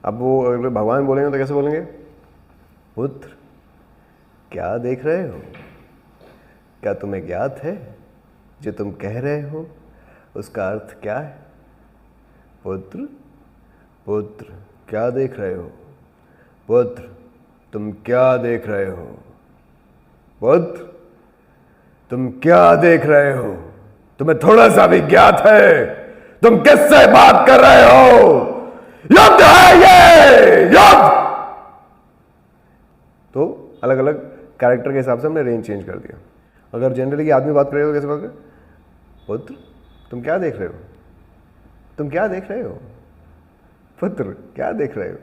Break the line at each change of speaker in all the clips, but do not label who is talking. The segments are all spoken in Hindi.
अब वो अगर भगवान बोलेंगे तो कैसे बोलेंगे? पुत्र क्या देख रहे हो? क्या तुम्हें ज्ञात है जो तुम कह रहे हो उसका अर्थ क्या है? पुत्र पुत्र क्या देख रहे हो? पुत्र तुम क्या देख रहे हो? पुत्र तुम क्या देख रहे हो? तुम्हें थोड़ा सा भी ज्ञात है तुम किससे बात कर रहे हो? युद्ध है ये, युद्ध! तो अलग अलग कैरेक्टर के हिसाब से हमने रेंज चेंज कर दिया। अगर जनरली आदमी बात करेगा कैसे बात करे? पुत्र तुम क्या देख रहे हो? तुम क्या देख रहे हो? पुत्र क्या देख रहे हो?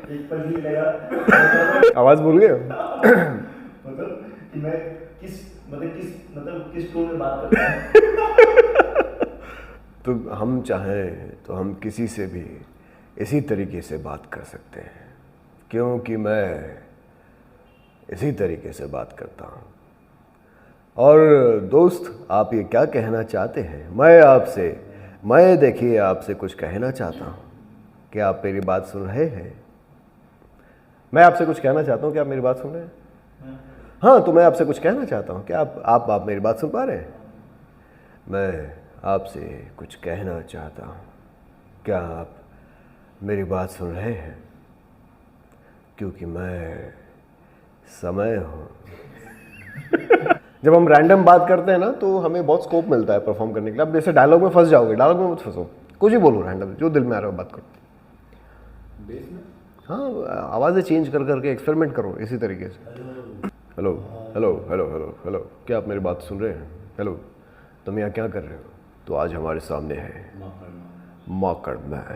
एक पल ही लगा
आवाज भूल गए?
मतलब कि मैं किस टोन में बात कर रहा हूँ।
तो हम चाहें तो हम किसी से भी इसी तरीके से बात कर सकते हैं, क्योंकि मैं इसी तरीके से बात करता हूँ। और दोस्त आप ये क्या कहना चाहते हैं? मैं देखिए आपसे कुछ कहना चाहता हूँ। क्या आप मेरी बात सुन रहे हैं? मैं आपसे कुछ कहना चाहता हूँ, क्या आप मेरी बात सुन रहे हैं? हाँ, तो मैं आपसे कुछ कहना चाहता हूँ, क्या आप मेरी बात सुन पा रहे हैं? मैं आपसे कुछ कहना चाहता हूँ, क्या आप मेरी बात सुन रहे हैं? क्योंकि मैं समय हूँ। जब हम रैंडम बात करते हैं ना तो हमें बहुत स्कोप मिलता है परफॉर्म करने के लिए। अब जैसे डायलॉग में फंस जाओगे, डायलॉग में मत फंसो, कुछ ही बोलो रैंडम, जो दिल में आ रहा है बात करो। हाँ, आवाज़ें चेंज कर करके एक्सपेरिमेंट करो इसी तरीके से। Hello hello hello hello hello, क्या आप मेरी बात सुन रहे हैं? हेलो, तुम यहाँ क्या कर रहे हो? तो आज हमारे सामने है माकड़ मैन,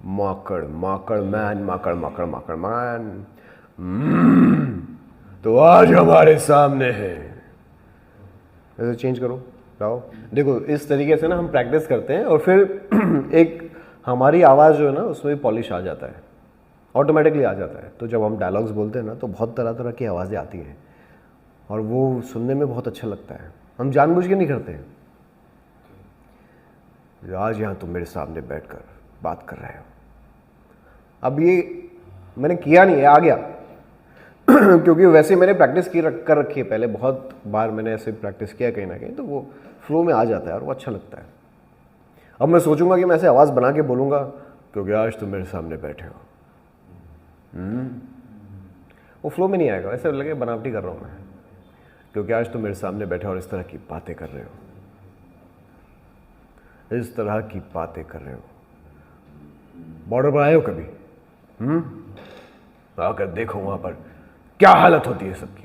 माकड़ मैन। तो आज हमारे सामने है। ऐसे चेंज करो, लाओ। देखो इस तरीके से ना हम प्रैक्टिस करते हैं और फिर एक हमारी आवाज़ जो है ना उसमें भी पॉलिश आ जाता है, ऑटोमेटिकली आ जाता है। तो जब हम डायलॉग्स बोलते हैं ना तो बहुत तरह तरह की आवाज़ें आती हैं और वो सुनने में बहुत अच्छा लगता है। हम जानबूझ के नहीं करते हैं। आज यहाँ तुम मेरे सामने बैठकर बात कर रहे हो। अब ये मैंने किया नहीं है, आ गया। क्योंकि वैसे मैंने प्रैक्टिस कर रखी है पहले, बहुत बार मैंने ऐसे प्रैक्टिस किया कहीं ना कहीं, तो वो फ्लो में आ जाता है और वो अच्छा लगता है। अब मैं सोचूंगा कि मैं ऐसे आवाज़ बना के बोलूँगा क्योंकि आज तुम मेरे सामने बैठे हो, वो फ्लो में नहीं आएगा। ऐसे लगे बनावटी कर रहा हूँ मैं, क्योंकि आज तुम मेरे सामने बैठे हो और इस तरह की बातें कर रहे हो, इस तरह की बातें कर रहे हो। बॉर्डर पर आए हो कभी? आकर देखो वहां पर क्या हालत होती है सबकी।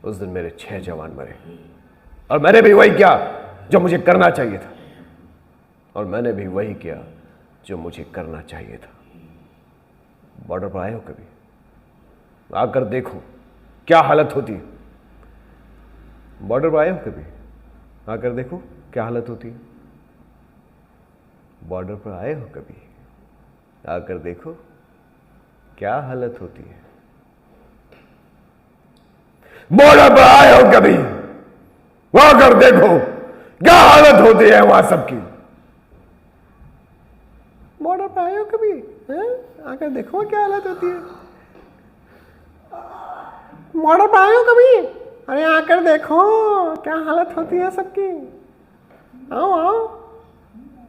उस दिन मेरे 6 जवान मरे और मैंने भी वही किया जो मुझे करना चाहिए था, और मैंने भी वही किया जो मुझे करना चाहिए था। बॉर्डर पर आए हो कभी? आकर देखो क्या हालत होती है। बॉर्डर पर आए हो कभी? आकर देखो क्या हालत होती है। बॉर्डर पर आए हो कभी? आकर देखो क्या हालत होती है। बॉर्डर पर आए हो कभी? आकर देखो क्या हालत होती है वहां सबकी। बॉर्डर पर आए हो कभी? आकर देखो क्या हालत होती है। बॉर्डर पर आए हो कभी? अरे आकर देखो क्या हालत होती है सबकी। आओ आओ।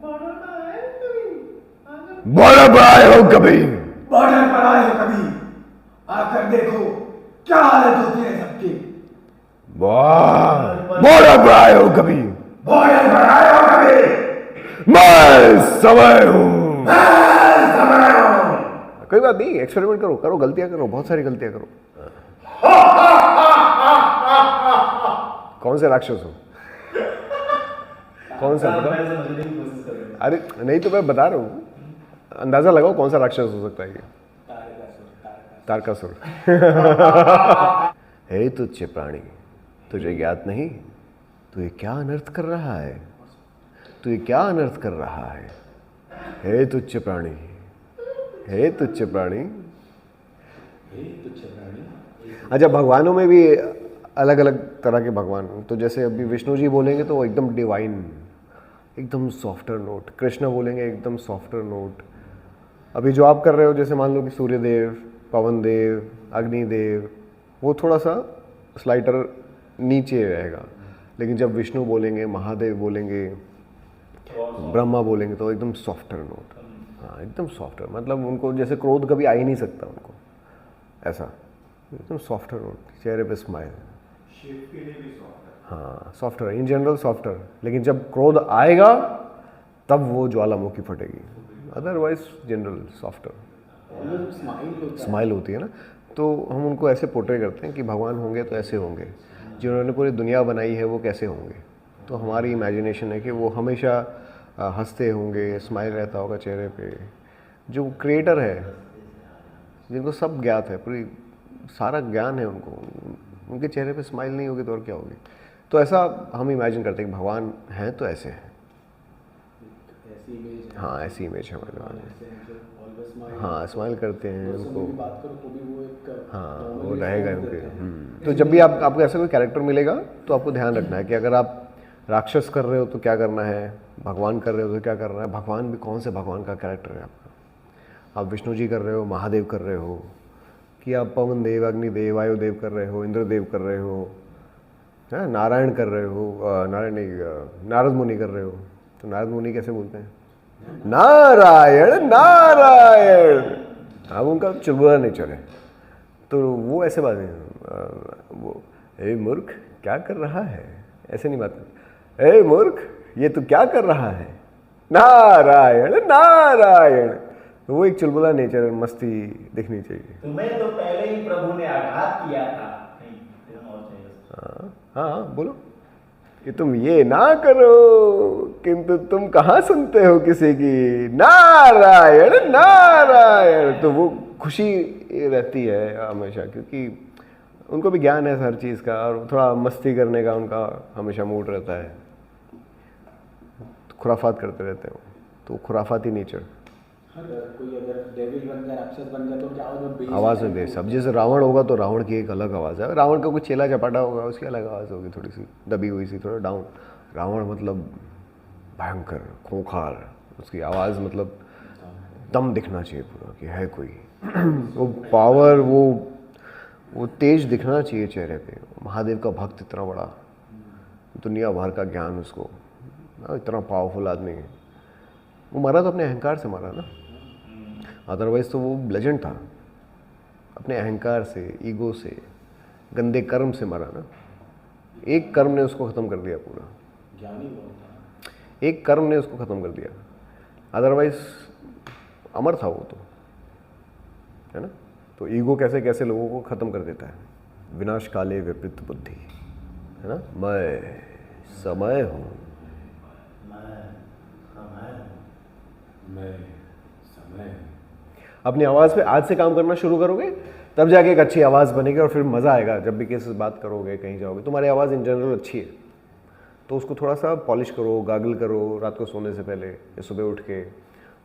बॉर्डर पर आए हो कभी? बॉर्डर पर आए हो कभी?
बॉर्डर पर आए हो कभी? आकर देखो क्या हालत होती है सबकी।
बॉर्डर पर आए हो कभी?
बॉर्डर पर आए हो कभी?
मैं समय हूं। कोई बात नहीं, एक्सपेरिमेंट करो, गलतियां करो, बहुत सारी गलतियां करो। कौन से राक्षस हो? कौन सा बता? अरे नहीं तो मैं बता रहा हूँ, अंदाजा लगाओ कौन सा राक्षस हो सकता है ये। तारकासुर। हे तुच्छ प्राणी, तुझे ज्ञात नहीं तू ये क्या अनर्थ कर रहा है? तू ये क्या अनर्थ कर रहा है? हे तुच्छ प्राणी, हे तुच्छ प्राणी। अच्छा, भगवानों में भी अलग अलग तरह के भगवान, तो जैसे अभी विष्णु जी बोलेंगे तो वो एकदम डिवाइन, एकदम सॉफ्टर नोट। कृष्ण बोलेंगे एकदम सॉफ्टर नोट। अभी जो आप कर रहे हो, जैसे मान लो कि सूर्यदेव, पवन देव, अग्निदेव, वो थोड़ा सा स्लाइटर नीचे रहेगा, लेकिन जब विष्णु बोलेंगे, महादेव बोलेंगे, ब्रह्मा बोलेंगे तो एकदम सॉफ्टर नोट। हाँ, एकदम सॉफ्टर, मतलब उनको जैसे क्रोध कभी आ ही नहीं सकता उनको, ऐसा एकदम सॉफ्टर नोट, चेहरे पे स्माइल।
शेप के लिए भी सॉफ्ट
हाँ, सॉफ्टर इन जनरल सॉफ्टर, लेकिन जब क्रोध आएगा तब वो ज्वालामुखी फटेगी, अदरवाइज जनरल सॉफ्टर। स्माइल होती है ना, तो हम उनको ऐसे पोर्ट्रे करते हैं कि भगवान होंगे तो ऐसे होंगे, जिन्होंने पूरी दुनिया बनाई है वो कैसे होंगे। तो हमारी इमेजिनेशन है कि वो हमेशा हंसते होंगे, स्माइल रहता होगा चेहरे पे। जो क्रिएटर है, जिनको सब ज्ञात है, पूरी सारा ज्ञान है उनको, उनके चेहरे पे स्माइल नहीं होगी तो और क्या होगी। तो ऐसा हम इमेजिन करते हैं कि भगवान हैं तो ऐसे हैं। हाँ, ऐसी इमेज है हमारे भगवान। हाँ, स्माइल करते हैं उनको। हाँ, वो रहेगा उनके। तो जब भी आपको ऐसा कोई कैरेक्टर मिलेगा तो आपको ध्यान रखना है कि अगर आप राक्षस कर रहे हो तो क्या करना है, भगवान कर रहे हो तो क्या करना है। भगवान भी कौन से भगवान का कैरेक्टर है आपका। आप विष्णु जी कर रहे हो, महादेव कर रहे हो, कि आप पवन देव, अग्निदेव, वायुदेव कर रहे हो, इंद्रदेव कर रहे हो, है नारायण कर रहे हो, नारायण नहीं, नारद मुनि कर रहे हो। तो नारद मुनि कैसे बोलते हैं, नारायण नारायण। अब उनका चुलबुला नेचर है, तो वो ऐसे बात नहीं। वो ए मूर्ख क्या कर रहा है, ऐसे नहीं बात करते। ए मूर्ख ये तू क्या कर रहा है, नारायण नारायण। तो वो एक चुलबुला नेचर, मस्ती दिखनी चाहिए।
तुम्हें तो पहले ही प्रभु ने आघात किया था।
हाँ, बोलो कि तुम ये ना करो, किंतु तुम कहाँ सुनते हो किसी की, नारायण नारायण। तो वो खुशी रहती है हमेशा, क्योंकि उनको भी ज्ञान है हर चीज़ का, और थोड़ा मस्ती करने का उनका हमेशा मूड रहता है। खुराफात करते रहते हो, तो खुराफाती नेचर।
कोई अगर डेविल बन गया, राक्षस बन गया, तो क्या
आवाज़ में बेस। अब जैसे रावण होगा तो रावण की एक अलग आवाज़ है। रावण का कोई चेला चपाटा होगा, उसकी अलग आवाज़ होगी, थोड़ी सी दबी हुई सी, थोड़ा डाउन। रावण मतलब भयंकर, खूंखार, उसकी आवाज़ मतलब दम दिखना चाहिए पूरा कि है कोई वो पावर, वो तेज दिखना चाहिए चेहरे पे। महादेव का भक्त इतना बड़ा, दुनिया भर का ज्ञान उसको, इतना पावरफुल आदमी है। वो मरा तो अपने अहंकार से मरा ना, अदरवाइज तो वो लेजेंड था। अपने अहंकार से, ईगो से, गंदे कर्म से मरा ना। एक कर्म ने उसको ख़त्म कर दिया पूरा, एक कर्म ने उसको ख़त्म कर दिया, अदरवाइज अमर था वो तो, है ना। तो ईगो कैसे कैसे लोगों को ख़त्म कर देता है। विनाश काले विपरीत बुद्धि, है ना। मैं समय हूँ,
मैं समय।
अपनी आवाज़ पे आज से काम करना शुरू करोगे तब जाके एक अच्छी आवाज़ बनेगी, और फिर मज़ा आएगा जब भी किसी से बात करोगे, कहीं जाओगे। तुम्हारी आवाज़ इन जनरल अच्छी है, तो उसको थोड़ा सा पॉलिश करो, गागल करो, रात को सोने से पहले या सुबह उठ के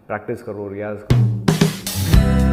प्रैक्टिस करो, रियाज करो।